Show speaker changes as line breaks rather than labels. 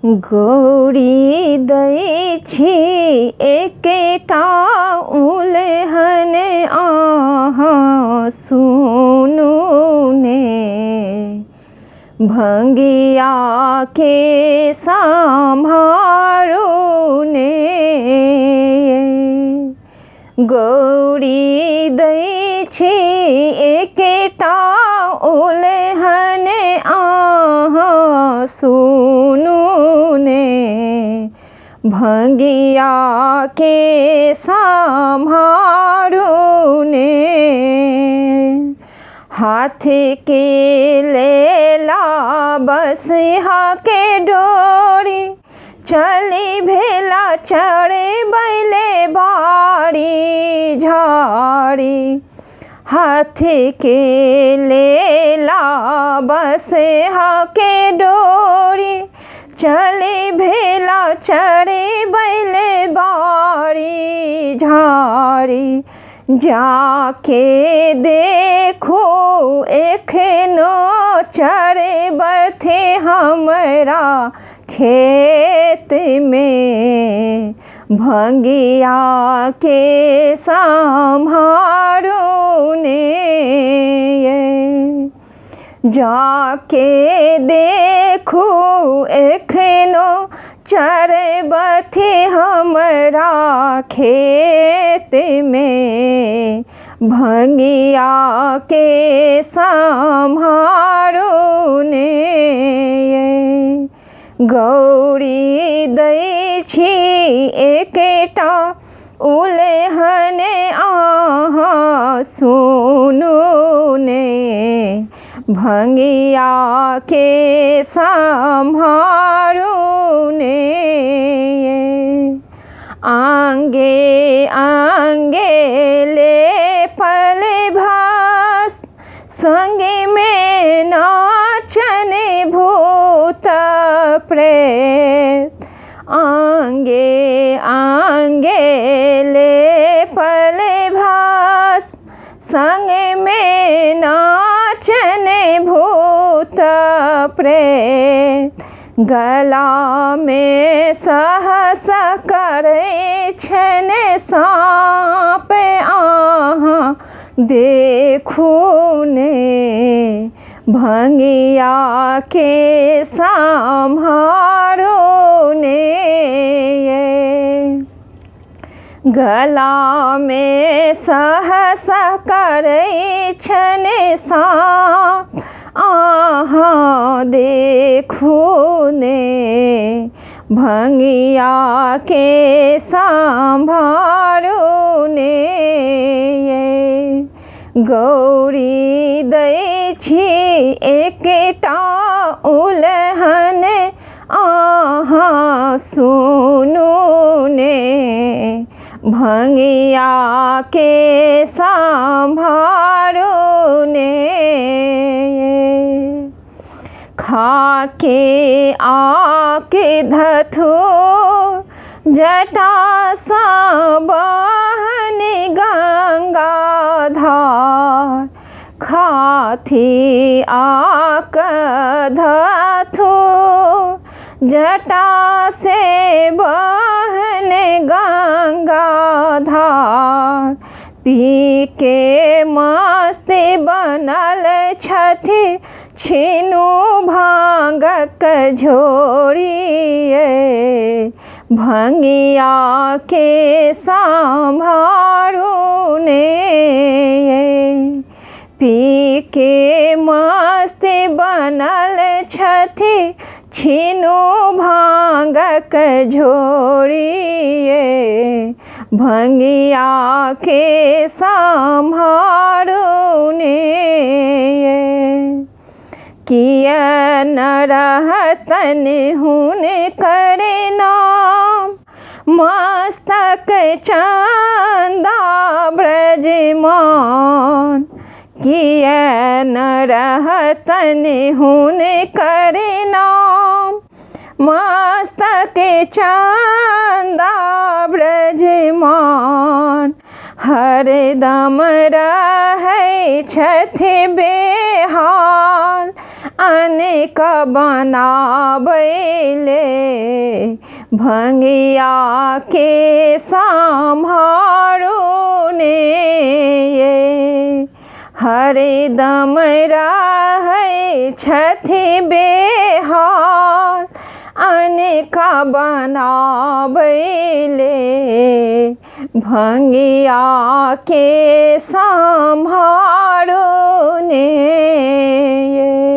गौरी दै छी एकेटा उलहन अहाँ सुनू ने, भंगिया के सम्हारू ने। गौरी दै छी एकेटा उलहन अहाँ सुनू ने, भंगिया के सम्हारू ने। हाथ के लेला बसिहा के डोरी, चली भेला चढ़े बैले बाड़ी झाड़ी। हाथ के लेला बसिहा के डोरी, चली भेला चढ़े बैले बाड़ी झाड़ी। जाके देखो एखनो चढ़े बथे हमरा खेत में, भंगिया के सम्हारू ने। जाके देखो एखनो चढ़े बथे हमरा खेत में, भंगिया के सम्हारू ने। गौरी दै छी एकेटा उलहन अहाँ सुनू ने, भंगिया के सम्हारू ने। आंगे आंगे लेपल भस्म, संगे में नाचन भूत प्रेत। आंगे आंगे लेपल भस्म, संग में नाचन भूत प्रेत। गला में सहस करे छन साँप अहाँ देखू ने, भंगिया के सम्हारू ने। गला में सहस करे छन साँप अहाँ देखू ने, भंगिया के सम्हारू ने। गौरी दै छी एकेटा उलहन अहाँ सुनू ने, भंगिया के सम्हारू ने। खाके आके धथुर जटा सा बहन गंगा धार। खाथी आक धथुर जटा से बहन गंगा धार। पी के मस्ती बनल छथि छीनू भांगक झोरिए, भंगिया के सम्हारू ने। पी के मस्ती बनल छथि छीनू भांगक झोरिए, भंगिया के सम्हारू ने। किया न रहतन हुन करे नाम, मस्तक चंदा ब्रजमान। किया न रहतन हुन करे नाम, मस्तक चंदा ब्रजमान। हरदम रहै छथि बेहाल, अनेक बनाबैले भंगिया के संभारो ने ये हरदम रहै छथि बेहाल अनेका बनाबैले भंगिया के संभारो ने ये।